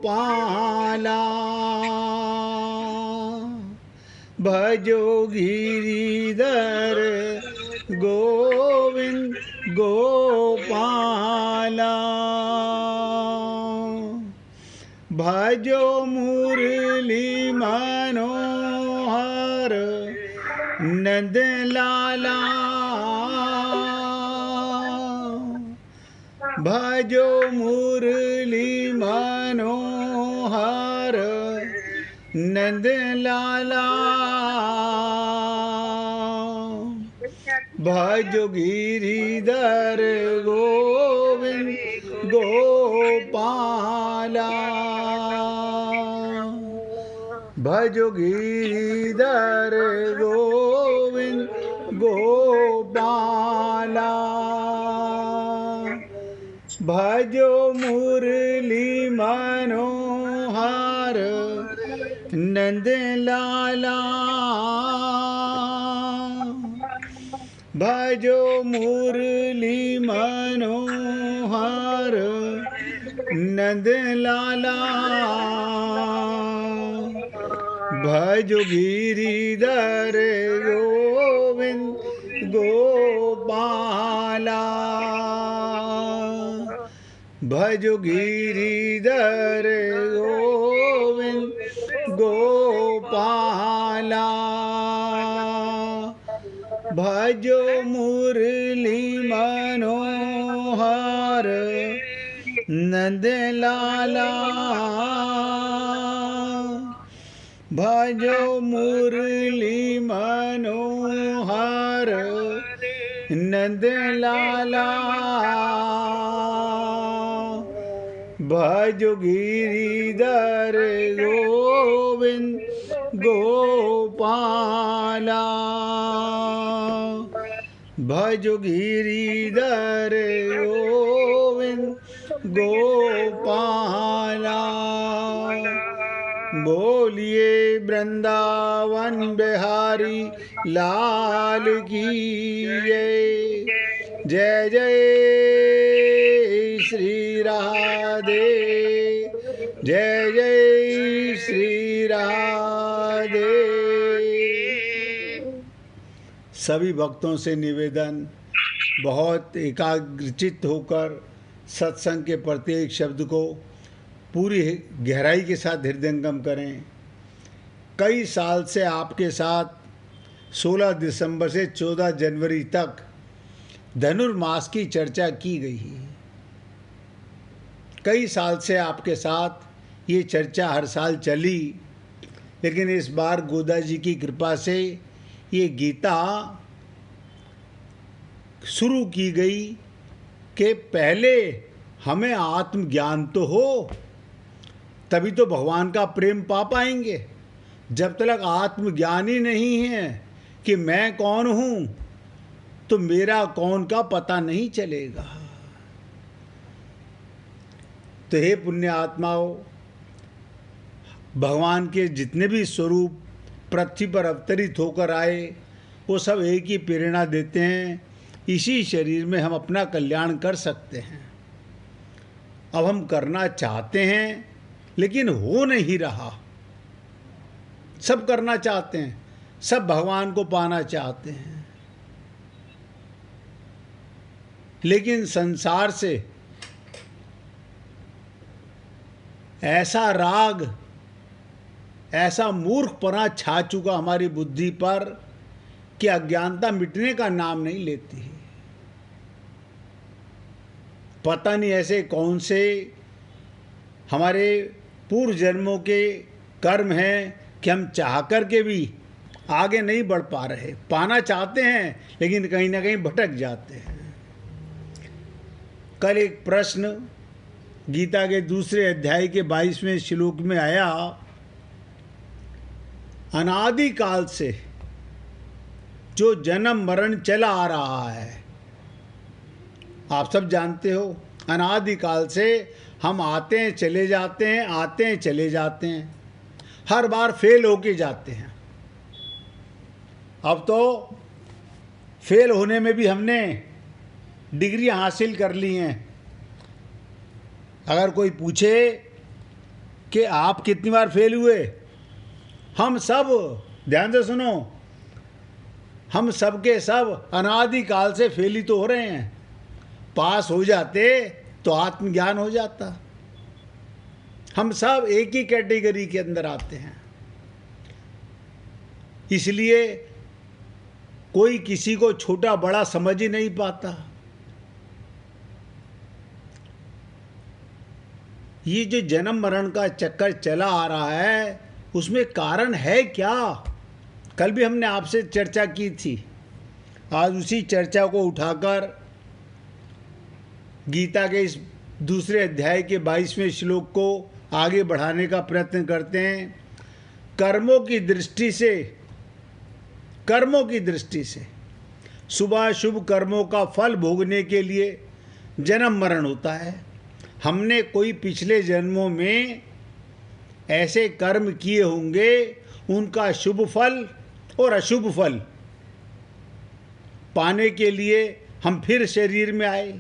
गोपाला भजो गिरिधर गोविंद गोपाला भजो मुरली मनोहर नंद लाला भजो मुरली मनोहर नंद लाला भजो गिरिधर गोविंद गोपाला भजो गिरिधर गोविंद गोपाला भजो मुरली मनोहर नंद लाला भजो मुरली मनोहर नंद लाला भजो गिरिधर गोविंद गोपाला भजो गिरिधर गोविंद गोपाला भजो मुरली मनोहर नंद लाला भजो मुरली मनोहर नंद लाला भजो गिरिधर गोविंद गोपाला भजो गिरिधर गोविंद गोपाला बोलिए वृंदावन बिहारी लाल की जय जय श्री राधे जय जय श्री राधे। सभी भक्तों से निवेदन, बहुत एकाग्रचित्त होकर सत्संग के प्रत्येक शब्द को पूरी गहराई के साथ हृदयंगम करें। कई साल से आपके साथ 16 दिसंबर से 14 जनवरी तक धनुर्मास की चर्चा की गई है। कई साल से आपके साथ ये चर्चा हर साल चली, लेकिन इस बार गोदा जी की कृपा से ये गीता शुरू की गई कि पहले हमें आत्मज्ञान तो हो, तभी तो भगवान का प्रेम पा पाएंगे। जब तक आत्मज्ञान ही नहीं है कि मैं कौन हूँ, तो मेरा कौन का पता नहीं चलेगा। तो हे पुण्य आत्माओं, भगवान के जितने भी स्वरूप पृथ्वी पर अवतरित होकर आए, वो सब एक ही प्रेरणा देते हैं, इसी शरीर में हम अपना कल्याण कर सकते हैं। अब हम करना चाहते हैं लेकिन हो नहीं रहा। सब करना चाहते हैं, सब भगवान को पाना चाहते हैं, लेकिन संसार से ऐसा राग, ऐसा मूर्खपना छा चुका हमारी बुद्धि पर कि अज्ञानता मिटने का नाम नहीं लेती है। पता नहीं ऐसे कौन से हमारे पूर्व जन्मों के कर्म हैं कि हम चाह कर के भी आगे नहीं बढ़ पा रहे। पाना चाहते हैं लेकिन कहीं ना कहीं भटक जाते हैं। कल एक प्रश्न गीता के दूसरे अध्याय के 22वें श्लोक में आया, अनादि काल से जो जन्म मरण चला आ रहा है, आप सब जानते हो, अनादि काल से हम आते हैं चले जाते हैं, आते हैं चले जाते हैं, हर बार फेल होके जाते हैं। अब तो फेल होने में भी हमने डिग्रियां हासिल कर ली हैं। अगर कोई पूछे कि आप कितनी बार फेल हुए। हम सब, ध्यान से सुनो, हम सब के सब अनादिकाल से फेल ही तो हो रहे हैं। पास हो जाते तो आत्मज्ञान हो जाता। हम सब एक ही कैटेगरी के अंदर आते हैं। इसलिए कोई किसी को छोटा बड़ा समझ ही नहीं पाता। ये जो जन्म मरण का चक्कर चला आ रहा है, उसमें कारण है क्या? कल भी हमने आपसे चर्चा की थी। आज उसी चर्चा को उठाकर गीता के इस दूसरे अध्याय के 22वें श्लोक को आगे बढ़ाने का प्रयत्न करते हैं। कर्मों की दृष्टि से शुभाशुभ कर्मों का फल भोगने के लिए जन्म मरण होता है। हमने कोई पिछले जन्मों में ऐसे कर्म किए होंगे, उनका शुभ फल और अशुभ फल पाने के लिए हम फिर शरीर में आए।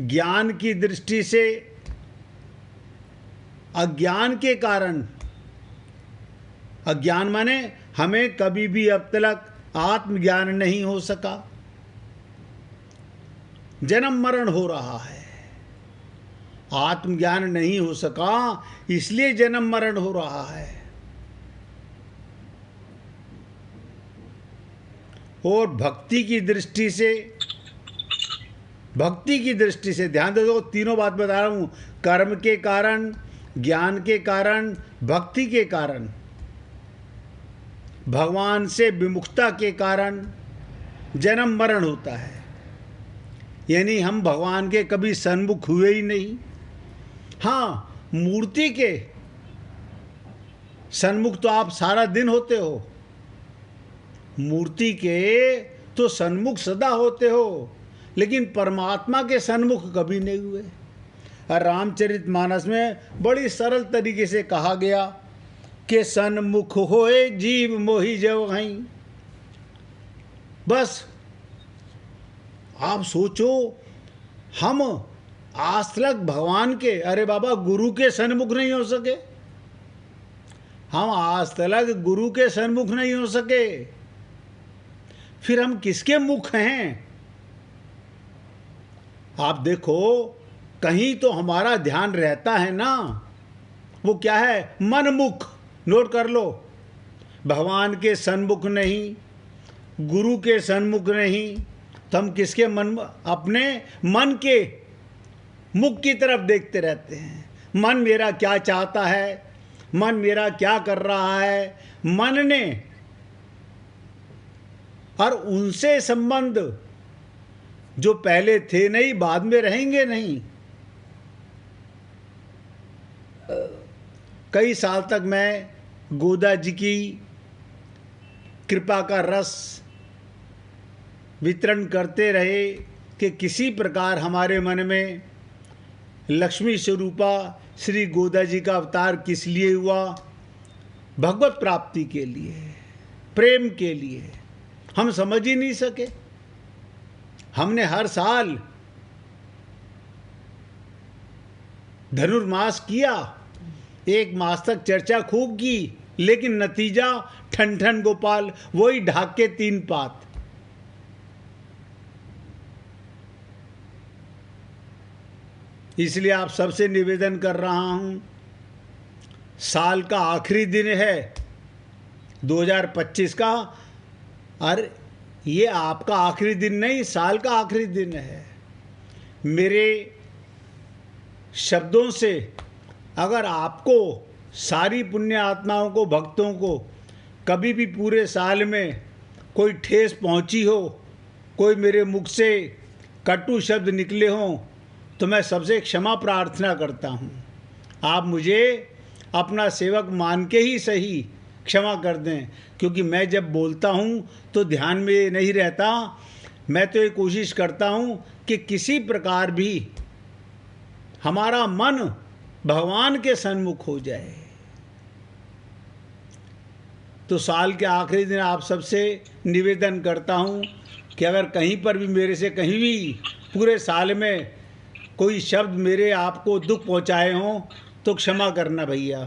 ज्ञान की दृष्टि से अज्ञान के कारण, अज्ञान माने हमें कभी भी अब तक आत्मज्ञान नहीं हो सका, जन्म मरण हो रहा है। आत्मज्ञान नहीं हो सका, इसलिए जन्म मरण हो रहा है। और भक्ति की दृष्टि से ध्यान दे दो, तीनों बात बता रहा हूं। कर्म के कारण, ज्ञान के कारण, भक्ति के कारण, भगवान से विमुखता के कारण जन्म मरण होता है। यानी हम भगवान के कभी सन्मुख हुए ही नहीं। हाँ, मूर्ति के सन्मुख तो आप सारा दिन होते हो, मूर्ति के तो सन्मुख सदा होते हो, लेकिन परमात्मा के सन्मुख कभी नहीं हुए। और रामचरितमानस में बड़ी सरल तरीके से कहा गया कि सन्मुख होए जीव मोहि जव हई। बस आप सोचो, हम आज तक भगवान के, अरे बाबा, गुरु के सन्मुख नहीं हो सके। हम आज तक गुरु के सन्मुख नहीं हो सके, फिर हम किसके मुख हैं? आप देखो, कहीं तो हमारा ध्यान रहता है ना। वो क्या है? मनमुख। नोट कर लो, भगवान के सन्मुख नहीं, गुरु के सन्मुख नहीं, तो हम किसके मन? अपने मन के मुख की तरफ देखते रहते हैं। मन मेरा क्या चाहता है, मन मेरा क्या कर रहा है, मन ने, और उनसे संबंध जो पहले थे नहीं, बाद में रहेंगे नहीं। कई साल तक मैं गोदा जी की कृपा का रस वितरण करते रहे कि किसी प्रकार हमारे मन में लक्ष्मी स्वरूपा श्री गोदा जी का अवतार किस लिए हुआ? भगवत प्राप्ति के लिए, प्रेम के लिए। हम समझ ही नहीं सके। हमने हर साल धनुर्मास किया, 1 मास तक चर्चा खूब की, लेकिन नतीजा ठन ठन गोपाल, वही ढाक के 3 पात। इसलिए आप सबसे निवेदन कर रहा हूं, साल का आखिरी दिन है 2025 का। अरे ये आपका आखिरी दिन नहीं, साल का आखिरी दिन है। मेरे शब्दों से अगर आपको, सारी पुण्य आत्माओं को, भक्तों को कभी भी पूरे साल में कोई ठेस पहुंची हो, कोई मेरे मुख से कटु शब्द निकले हों, तो मैं सबसे क्षमा प्रार्थना करता हूं। आप मुझे अपना सेवक मान के ही सही क्षमा कर दें, क्योंकि मैं जब बोलता हूं तो ध्यान में ये नहीं रहता। मैं तो ये कोशिश करता हूं कि किसी प्रकार भी हमारा मन भगवान के सन्मुख हो जाए। तो साल के आखिरी दिन आप सबसे निवेदन करता हूं कि अगर कहीं पर भी मेरे से कहीं भी पूरे साल में कोई शब्द मेरे आपको दुख पहुंचाए हों तो क्षमा करना भैया।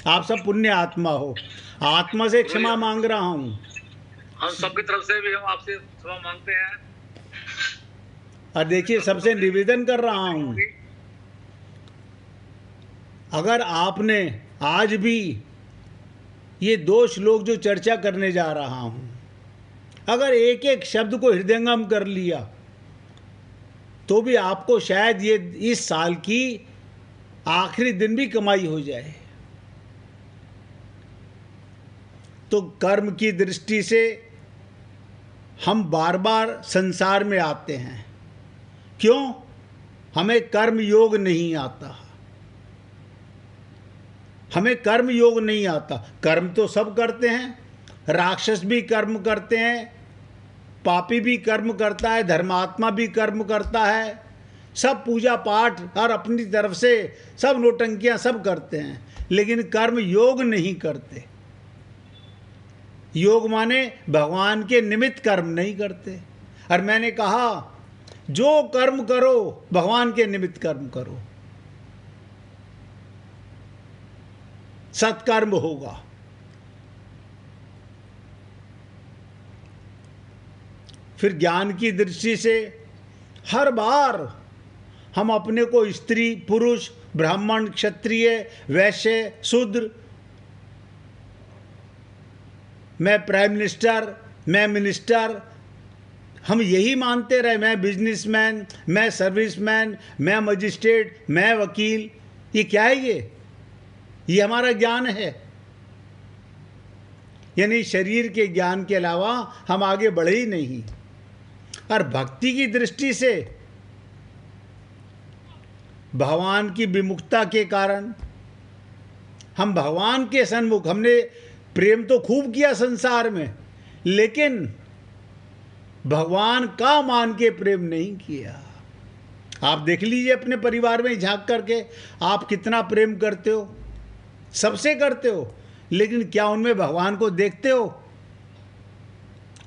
आप सब पुण्य आत्मा हो, आत्मा से क्षमा मांग रहा हूँ। हम सबकी तरफ से भी हम आपसे क्षमा मांगते हैं। और देखिए, सबसे निवेदन कर रहा हूँ, अगर आपने आज भी ये 2 श्लोक जो चर्चा करने जा रहा हूँ, अगर एक एक शब्द को हृदयंगम कर लिया तो भी आपको शायद ये इस साल की आखिरी दिन भी कमाई हो जाए। तो कर्म की दृष्टि से हम बार बार संसार में आते हैं। क्यों? हमें कर्म योग नहीं आता, हमें कर्म योग नहीं आता। कर्म तो सब करते हैं, राक्षस भी कर्म करते हैं, पापी भी कर्म करता है, धर्मात्मा भी कर्म करता है, सब पूजा पाठ और अपनी तरफ से सब नौटंकियां सब करते हैं, लेकिन कर्म योग नहीं करते। योग माने भगवान के निमित्त कर्म नहीं करते। और मैंने कहा, जो कर्म करो भगवान के निमित्त कर्म करो, सत्कर्म होगा। फिर ज्ञान की दृष्टि से हर बार हम अपने को स्त्री पुरुष, ब्राह्मण क्षत्रिय वैश्य शूद्र, मैं प्राइम मिनिस्टर, मैं मिनिस्टर, हम यही मानते रहे। मैं बिजनेसमैन, मैं सर्विसमैन, मैं मजिस्ट्रेट, मैं वकील। ये क्या है? ये हमारा ज्ञान है। यानी शरीर के ज्ञान के अलावा हम आगे बढ़े ही नहीं। और भक्ति की दृष्टि से भगवान की विमुखता के कारण हम भगवान के सन्मुख, हमने प्रेम तो खूब किया संसार में, लेकिन भगवान का मान के प्रेम नहीं किया। आप देख लीजिए अपने परिवार में झांक करके, आप कितना प्रेम करते हो, सबसे करते हो, लेकिन क्या उनमें भगवान को देखते हो?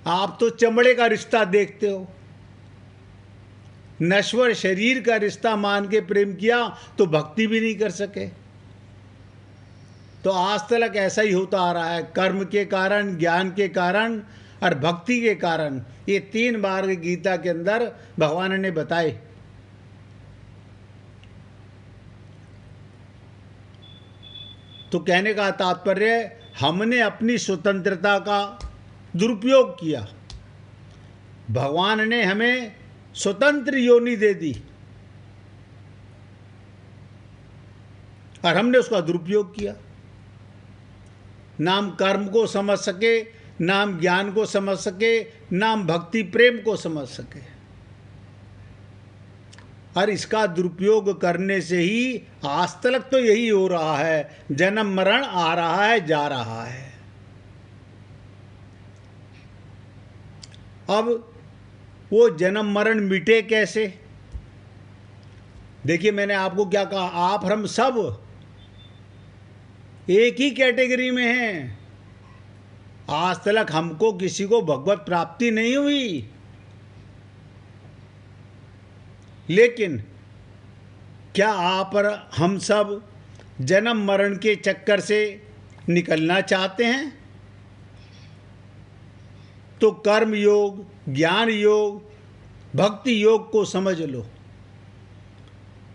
आप तो चमड़े का रिश्ता देखते हो, नश्वर शरीर का रिश्ता मान के प्रेम किया तो भक्ति भी नहीं कर सके। तो आज तक ऐसा ही होता आ रहा है। कर्म के कारण, ज्ञान के कारण और भक्ति के कारण, ये 3 मार्ग गीता के अंदर भगवान ने बताए। तो कहने का तात्पर्य, हमने अपनी स्वतंत्रता का दुरुपयोग किया। भगवान ने हमें स्वतंत्र योनि दे दी और हमने उसका दुरुपयोग किया। नाम कर्म को समझ सके, नाम ज्ञान को समझ सके, नाम भक्ति प्रेम को समझ सके। और इसका दुरुपयोग करने से ही आज तक तो यही हो रहा है, जन्म मरण आ रहा है, जा रहा है। अब वो जन्म मरण मिटे कैसे? देखिए, मैंने आपको क्या कहा, आप हम सब एक ही कैटेगरी में हैं। आज तक हमको किसी को भगवत प्राप्ति नहीं हुई, लेकिन क्या आप और हम सब जन्म मरण के चक्कर से निकलना चाहते हैं? तो कर्म योग, ज्ञान योग, भक्ति योग को समझ लो।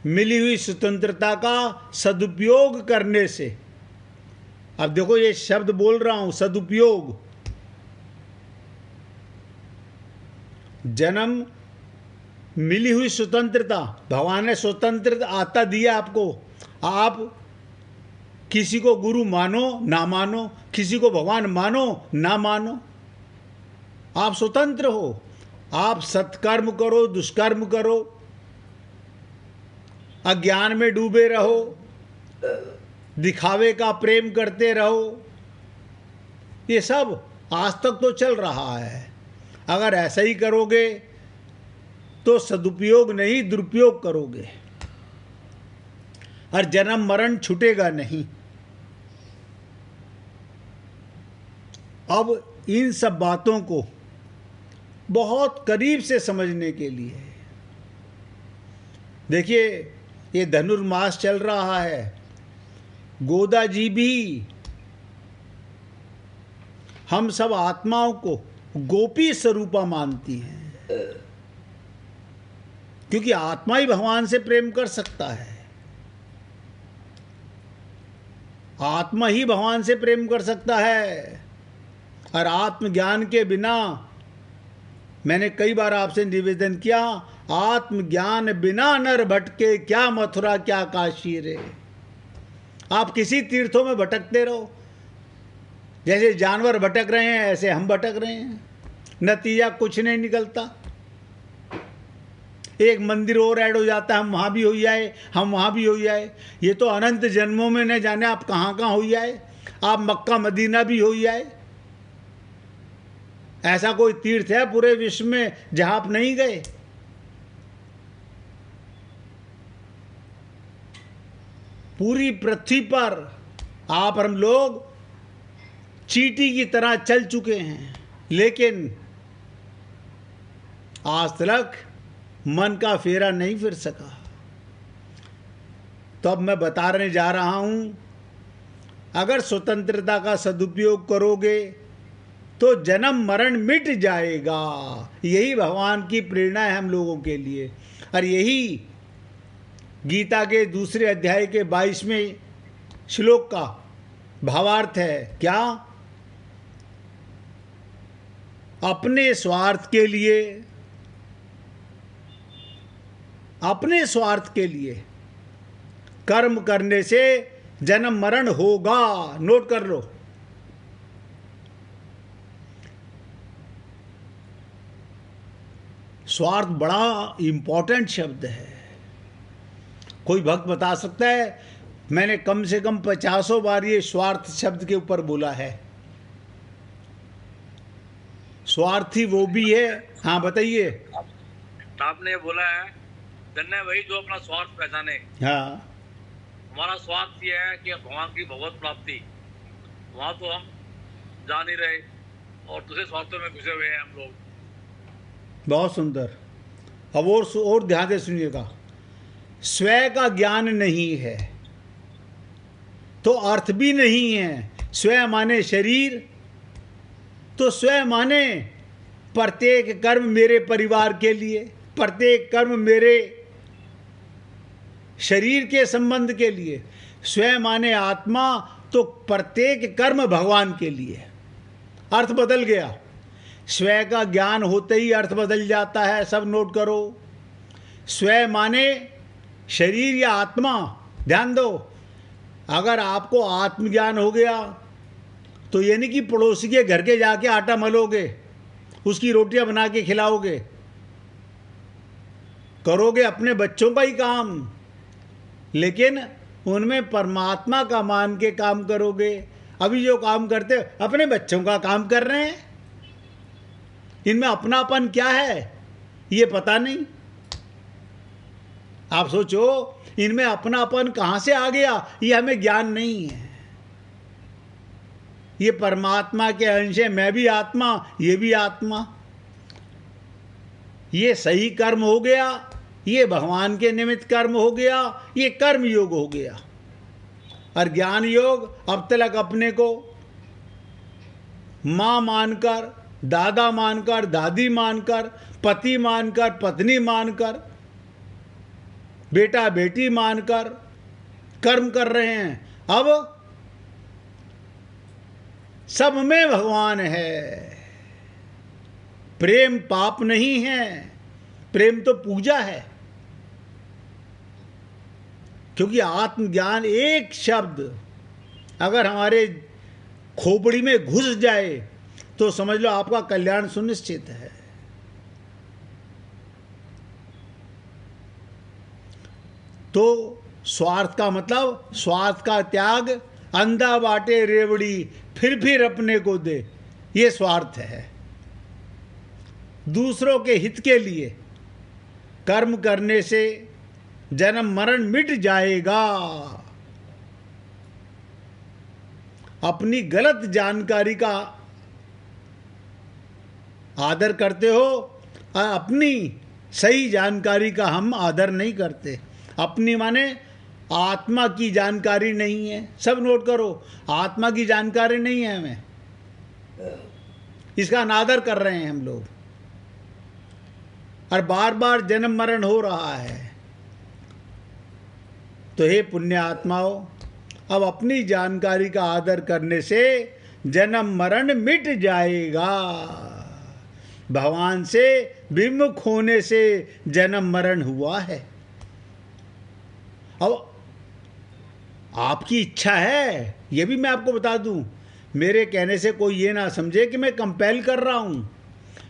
मिली हुई स्वतंत्रता का सदुपयोग करने से, अब देखो ये शब्द बोल रहा हूं, सदुपयोग। जन्म, मिली हुई स्वतंत्रता, भगवान ने स्वतंत्र आता दिया आपको। आप किसी को गुरु मानो ना मानो, किसी को भगवान मानो ना मानो, आप स्वतंत्र हो। आप सत्कर्म करो, दुष्कर्म करो, अज्ञान में डूबे रहो, दिखावे का प्रेम करते रहो, ये सब आज तक तो चल रहा है। अगर ऐसा ही करोगे तो सदुपयोग नहीं, दुरुपयोग करोगे और जन्म मरण छूटेगा नहीं। अब इन सब बातों को बहुत करीब से समझने के लिए। देखिए, ये धनुर्मास चल रहा है, गोदा जी भी हम सब आत्माओं को गोपी स्वरूपा मानती हैं, क्योंकि आत्मा ही भगवान से प्रेम कर सकता है, आत्मा ही भगवान से प्रेम कर सकता है। और आत्मज्ञान के बिना, मैंने कई बार आपसे निवेदन किया, आत्मज्ञान बिना नर भटके, क्या मथुरा क्या काशी रे। आप किसी तीर्थों में भटकते रहो, जैसे जानवर भटक रहे हैं ऐसे हम भटक रहे हैं, नतीजा कुछ नहीं निकलता। एक मंदिर और ऐड हो जाता है, हम वहाँ भी हो जाए, हम वहाँ भी हो जाए। ये तो अनंत जन्मों में न जाने आप कहाँ कहाँ हो जाए, आप मक्का मदीना भी हो जाए। ऐसा कोई तीर्थ है पूरे विश्व में जहाँ आप नहीं गए? पूरी पृथ्वी पर आप और हम लोग चींटी की तरह चल चुके हैं, लेकिन आज तक मन का फेरा नहीं फिर सका। तो अब मैं बताने जा रहा हूं, अगर स्वतंत्रता का सदुपयोग करोगे तो जन्म मरण मिट जाएगा। यही भगवान की प्रेरणा है हम लोगों के लिए, और यही गीता के दूसरे अध्याय के 22वें श्लोक का भावार्थ है। क्या? अपने स्वार्थ के लिए, अपने स्वार्थ के लिए कर्म करने से जन्म मरण होगा। नोट कर लो। स्वार्थ बड़ा इंपॉर्टेंट शब्द है। कोई भक्त बता सकता है, मैंने कम से कम 50 बार ये स्वार्थ शब्द के ऊपर बोला है। स्वार्थी वो भी है। हाँ बताइए। आपने बोला है धन्य वही जो अपना स्वार्थ पहचाने। हाँ, हमारा स्वार्थ ये है कि भगवान की भगवत प्राप्ति, वहाँ तो हम जा नहीं रहे और दूसरे स्वार्थों में घुसे हुए हैं हम लोग। बहुत सुंदर। अब और ध्यान से सुनिएगा। स्वयं का ज्ञान नहीं है तो अर्थ भी नहीं है। स्वयं माने शरीर, तो स्वयं माने प्रत्येक कर्म मेरे परिवार के लिए, प्रत्येक कर्म मेरे शरीर के संबंध के लिए। स्वयं माने आत्मा, तो प्रत्येक कर्म भगवान के लिए। अर्थ बदल गया। स्वयं का ज्ञान होते ही अर्थ बदल जाता है। सब नोट करो। स्वयं माने शरीर या आत्मा। ध्यान दो, अगर आपको आत्मज्ञान हो गया तो ये नहीं कि पड़ोसी के घर के जाके आटा मलोगे, उसकी रोटियां बना के खिलाओगे, करोगे अपने बच्चों का ही काम, लेकिन उनमें परमात्मा का मान के काम करोगे। अभी जो काम करते अपने बच्चों का काम कर रहे हैं, इनमें अपनापन क्या है ये पता नहीं। आप सोचो, इनमें अपनापन कहाँ से आ गया, ये हमें ज्ञान नहीं है। ये परमात्मा के अंश है, मैं भी आत्मा, ये भी आत्मा। ये सही कर्म हो गया, ये भगवान के निमित्त कर्म हो गया, ये कर्म योग हो गया। और ज्ञान योग अब तक अपने को माँ मानकर, दादा मानकर, दादी मानकर, पति मानकर, पत्नी मानकर, बेटा बेटी मानकर कर्म कर रहे हैं। अब सब में भगवान है। प्रेम पाप नहीं है, प्रेम तो पूजा है। क्योंकि आत्मज्ञान एक शब्द अगर हमारे खोपड़ी में घुस जाए तो समझ लो आपका कल्याण सुनिश्चित है। तो स्वार्थ का मतलब, स्वार्थ का त्याग, अंधा बाटे रेवड़ी फिर अपने को दे, ये स्वार्थ है। दूसरों के हित के लिए कर्म करने से जन्म मरण मिट जाएगा। अपनी गलत जानकारी का आदर करते हो, अपनी सही जानकारी का हम आदर नहीं करते। अपनी माने आत्मा की जानकारी नहीं है। सब नोट करो, आत्मा की जानकारी नहीं है हमें, इसका अनादर कर रहे हैं हम लोग, और बार बार जन्म मरण हो रहा है। तो हे पुण्य आत्माओं, अब अपनी जानकारी का आदर करने से जन्म मरण मिट जाएगा। भगवान से विमुख होने से जन्म मरण हुआ है। अब आपकी इच्छा है, ये भी मैं आपको बता दूं, मेरे कहने से कोई ये ना समझे कि मैं कंपेल कर रहा हूं,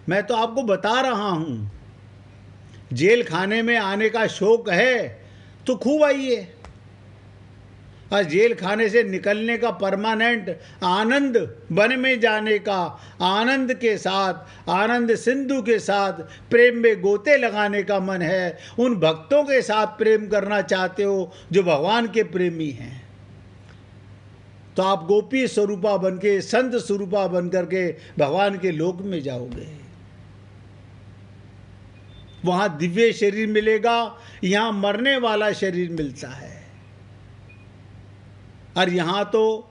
मैं तो आपको बता रहा हूं। जेल खाने में आने का शौक है तो खूब आइए, और जेल खाने से निकलने का परमानेंट आनंद, वन में जाने का आनंद के साथ, आनंद सिंधु के साथ प्रेम में गोते लगाने का मन है, उन भक्तों के साथ प्रेम करना चाहते हो जो भगवान के प्रेमी हैं, तो आप गोपी स्वरूपा बन के, संत स्वरूपा बन करके भगवान के लोक में जाओगे। वहां दिव्य शरीर मिलेगा, यहां मरने वाला शरीर मिलता है। और यहाँ तो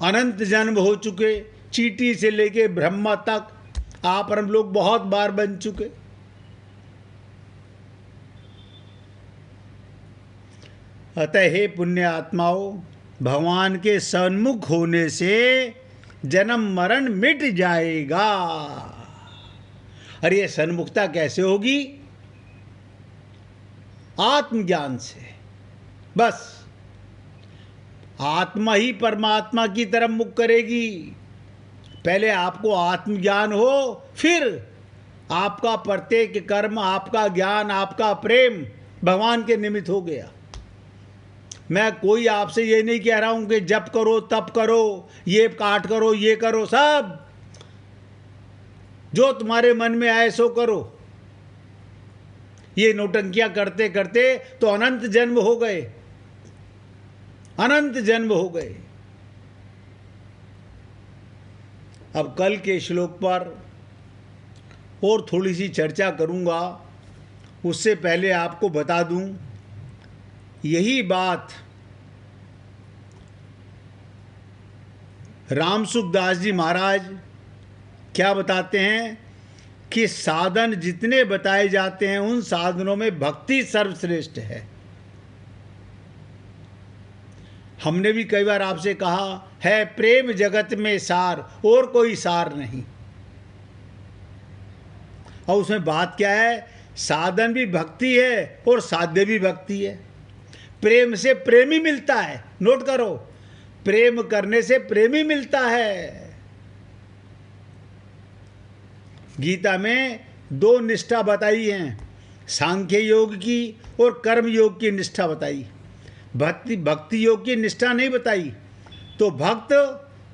अनंत जन्म हो चुके, चींटी से लेके ब्रह्मा तक आप और हम लोग बहुत बार बन चुके। अतः हे पुण्य आत्माओं, भगवान के सन्मुख होने से जन्म मरण मिट जाएगा। और ये सन्मुखता कैसे होगी? आत्मज्ञान से। बस आत्मा ही परमात्मा की तरफ मुख करेगी। पहले आपको आत्मज्ञान हो, फिर आपका प्रत्येक कर्म, आपका ज्ञान, आपका प्रेम भगवान के निमित्त हो गया। मैं कोई आपसे ये नहीं कह रहा हूं कि जप करो, तप करो, ये पाठ करो, ये करो, सब जो तुम्हारे मन में आए सो करो। ये नौटंकियां करते करते तो अनंत जन्म हो गए, अनंत जन्म हो गए। अब कल के श्लोक पर और थोड़ी सी चर्चा करूंगा, उससे पहले आपको बता दूं, यही बात रामसुखदास जी महाराज क्या बताते हैं कि साधन जितने बताए जाते हैं उन साधनों में भक्ति सर्वश्रेष्ठ है। हमने भी कई बार आपसे कहा है, प्रेम जगत में सार, और कोई सार नहीं। और उसमें बात क्या है? साधन भी भक्ति है और साध्य भी भक्ति है। प्रेम से प्रेमी मिलता है, नोट करो, प्रेम करने से प्रेमी मिलता है। गीता में दो निष्ठा बताई हैं, सांख्य योग की और कर्म योग की निष्ठा बताई, भक्ति योग की निष्ठा नहीं बताई। तो भक्त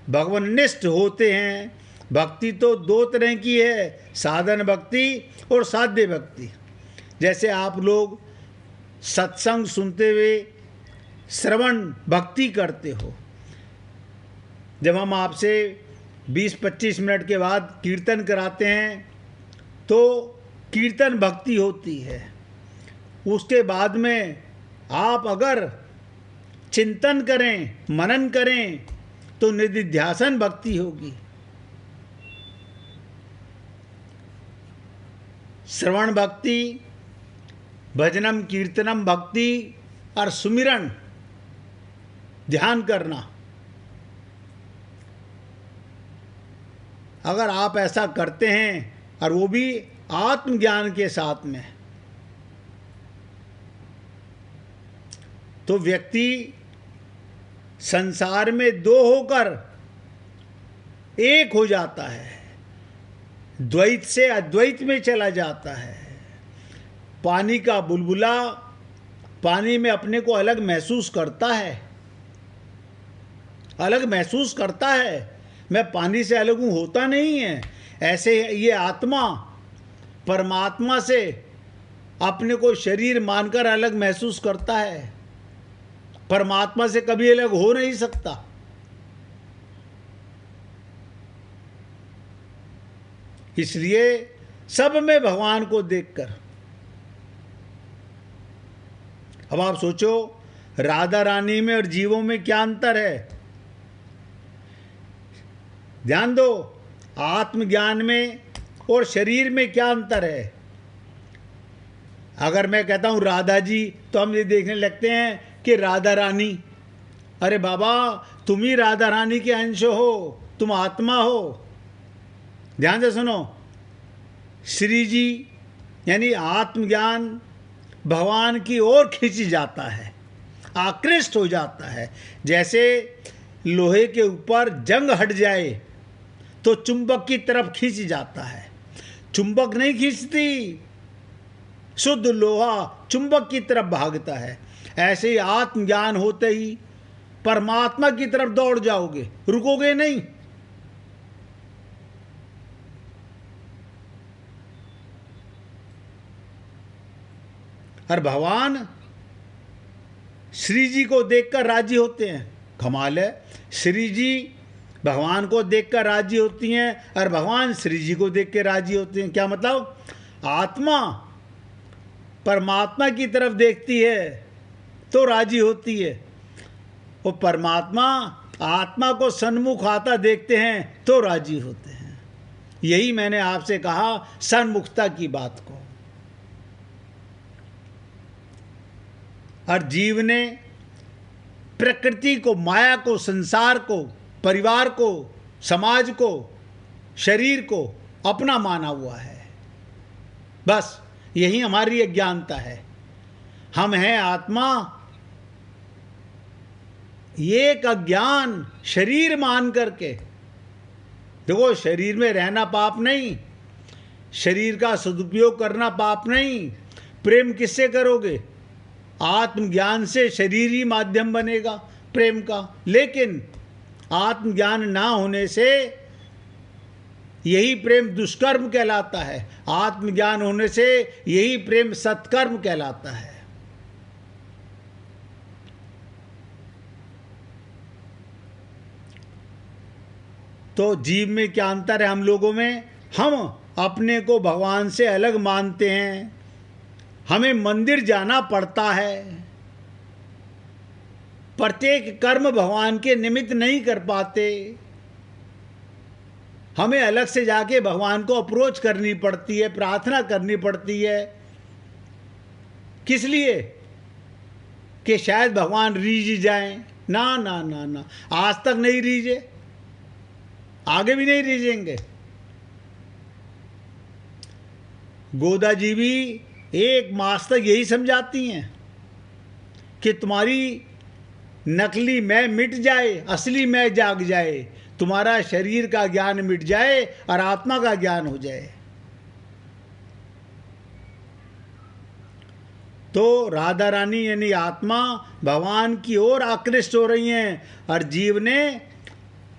भगवाननिष्ठ होते हैं। भक्ति तो दो तरह की है, साधन भक्ति और साध्य भक्ति। जैसे आप लोग सत्संग सुनते हुए श्रवण भक्ति करते हो, जब हम आपसे 20-25 मिनट के बाद कीर्तन कराते हैं तो कीर्तन भक्ति होती है। उसके बाद में आप अगर चिंतन करें, मनन करें तो निधिध्यासन भक्ति होगी। श्रवण भक्ति, भजनम कीर्तनम भक्ति और सुमिरन ध्यान करना। अगर आप ऐसा करते हैं और वो भी आत्मज्ञान के साथ में, तो व्यक्ति संसार में दो होकर एक हो जाता है, द्वैत से अद्वैत में चला जाता है। पानी का बुलबुला पानी में अपने को अलग महसूस करता है, अलग महसूस करता है। मैं पानी से अलग हूँ होता नहीं है। ऐसे ये आत्मा परमात्मा से अपने को शरीर मानकर अलग महसूस करता है, परमात्मा से कभी अलग हो नहीं सकता। इसलिए सब में भगवान को देखकर, अब आप सोचो राधा रानी में और जीवों में क्या अंतर है। ध्यान दो, आत्मज्ञान में और शरीर में क्या अंतर है। अगर मैं कहता हूं राधा जी, तो हम ये देखने लगते हैं कि राधा रानी, अरे बाबा तुम ही राधा रानी के अंश हो, तुम आत्मा हो। ध्यान से सुनो, श्री जी यानी आत्मज्ञान भगवान की ओर खींच जाता है, आकृष्ट हो जाता है। जैसे लोहे के ऊपर जंग हट जाए तो चुंबक की तरफ खींच जाता है। चुंबक नहीं खींचती, शुद्ध लोहा चुंबक की तरफ भागता है। ऐसे ही आत्मज्ञान होते ही परमात्मा की तरफ दौड़ जाओगे, रुकोगे नहीं। और भगवान श्री जी को देखकर राजी होते हैं। कमाल है, श्री जी भगवान को देखकर राजी होती हैं और भगवान श्री जी को देख के राजी होते हैं। क्या मतलब, आत्मा परमात्मा की तरफ देखती है तो राजी होती है, वो परमात्मा आत्मा को सन्मुख आता देखते हैं तो राजी होते हैं। यही मैंने आपसे कहा सन्मुखता की बात को। और जीव ने प्रकृति को, माया को, संसार को, परिवार को, समाज को, शरीर को अपना माना हुआ है। बस यही हमारी अज्ञानता है। हम हैं आत्मा, एक अज्ञान शरीर मान करके। देखो, शरीर में रहना पाप नहीं, शरीर का सदुपयोग करना पाप नहीं। प्रेम किससे करोगे? आत्मज्ञान से शरीर ही माध्यम बनेगा प्रेम का। लेकिन आत्मज्ञान ना होने से यही प्रेम दुष्कर्म कहलाता है, आत्मज्ञान होने से यही प्रेम सत्कर्म कहलाता है। तो जीव में क्या अंतर है हम लोगों में? हम अपने को भगवान से अलग मानते हैं, हमें मंदिर जाना पड़ता है, प्रत्येक कर्म भगवान के निमित्त नहीं कर पाते, हमें अलग से जाके भगवान को अप्रोच करनी पड़ती है, प्रार्थना करनी पड़ती है। किस लिए? कि शायद भगवान रीझ जाएं। ना ना ना ना, आज तक नहीं रीझे, आगे भी नहीं रीझेंगे। गोदा जी भी एक मास तक यही समझाती हैं कि तुम्हारी नकली मैं मिट जाए, असली मैं जाग जाए, तुम्हारा शरीर का ज्ञान मिट जाए और आत्मा का ज्ञान हो जाए। तो राधा रानी यानी आत्मा भगवान की ओर आकृष्ट हो रही हैं और जीव ने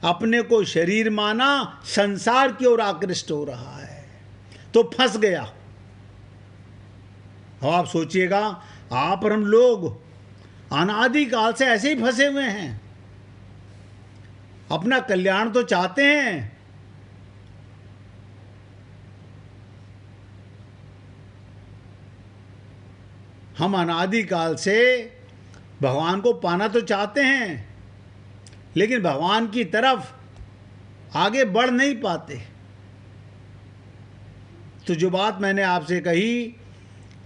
अपने को शरीर माना, संसार की ओर आकृष्ट हो रहा है, तो फंस गया। अब आप सोचिएगा, आप और हम लोग अनादि काल से ऐसे ही फंसे हुए हैं। अपना कल्याण तो चाहते हैं, हम अनादि काल से भगवान को पाना तो चाहते हैं, लेकिन भगवान की तरफ आगे बढ़ नहीं पाते। तो जो बात मैंने आपसे कही,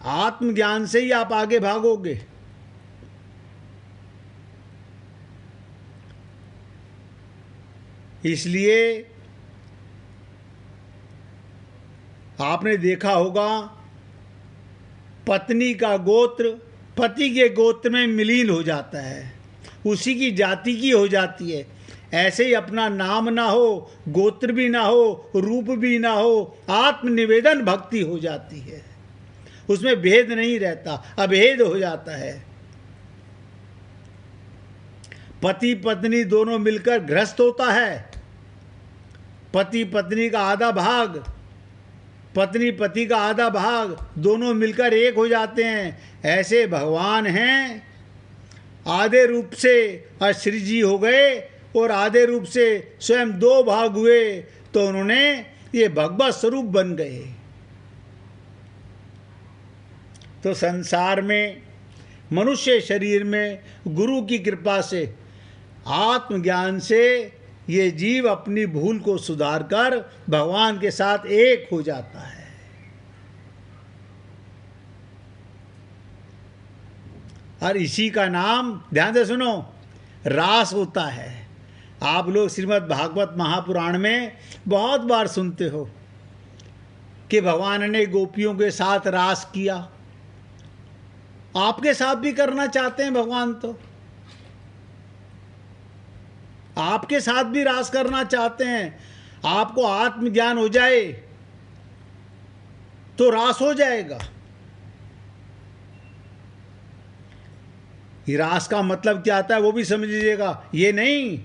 आत्मज्ञान से ही आप आगे भागोगे। इसलिए आपने देखा होगा, पत्नी का गोत्र पति के गोत्र में विलीन हो जाता है, उसी की जाति की हो जाती है। ऐसे ही अपना नाम ना हो, गोत्र भी ना हो, रूप भी ना हो, आत्मनिवेदन भक्ति हो जाती है। उसमें भेद नहीं रहता, अभेद हो जाता है। पति पत्नी दोनों मिलकर गृहस्थ होता है, पति पत्नी का आधा भाग, पत्नी पति का आधा भाग, दोनों मिलकर एक हो जाते हैं। ऐसे भगवान हैं, आधे रूप से और श्री जी हो गए और आधे रूप से स्वयं दो भाग हुए। तो उन्होंने ये भगवत स्वरूप बन गए। तो संसार में मनुष्य शरीर में गुरु की कृपा से, आत्मज्ञान से ये जीव अपनी भूल को सुधार कर भगवान के साथ एक हो जाता है। और इसी का नाम, ध्यान से सुनो, रास होता है। आप लोग श्रीमद् भागवत महापुराण में बहुत बार सुनते हो कि भगवान ने गोपियों के साथ रास किया। आपके साथ भी करना चाहते हैं भगवान, तो आपके साथ भी रास करना चाहते हैं। आपको आत्मज्ञान हो जाए तो रास हो जाएगा। ये रास का मतलब क्या आता है वो भी समझ लीजिएगा। ये नहीं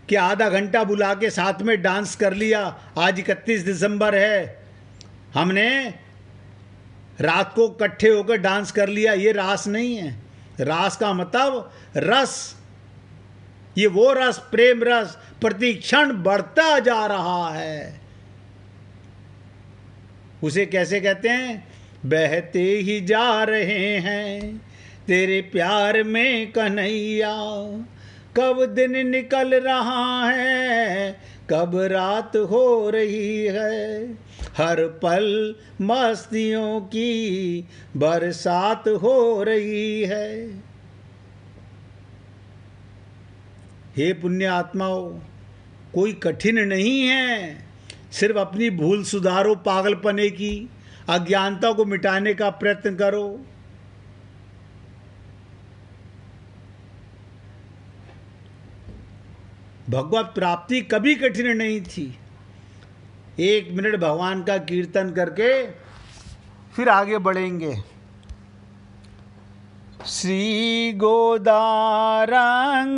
कि आधा घंटा बुला के साथ में डांस कर लिया, आज 31 दिसंबर है, हमने रात को इकट्ठे होकर डांस कर लिया, ये रास नहीं है। रास का मतलब रस, ये वो रस, प्रेम रस प्रति क्षण बढ़ता जा रहा है। उसे कैसे कहते हैं? बहते ही जा रहे हैं तेरे प्यार में कन्हैया, कब दिन निकल रहा है, कब रात हो रही है, हर पल मस्तियों की बरसात हो रही है। हे पुण्य आत्माओं, कोई कठिन नहीं है, सिर्फ अपनी भूल सुधारो, पागलपने की अज्ञानता को मिटाने का प्रयत्न करो। भगवत प्राप्ति कभी कठिन नहीं थी। 1 मिनट भगवान का कीर्तन करके फिर आगे बढ़ेंगे। श्री गोदारंग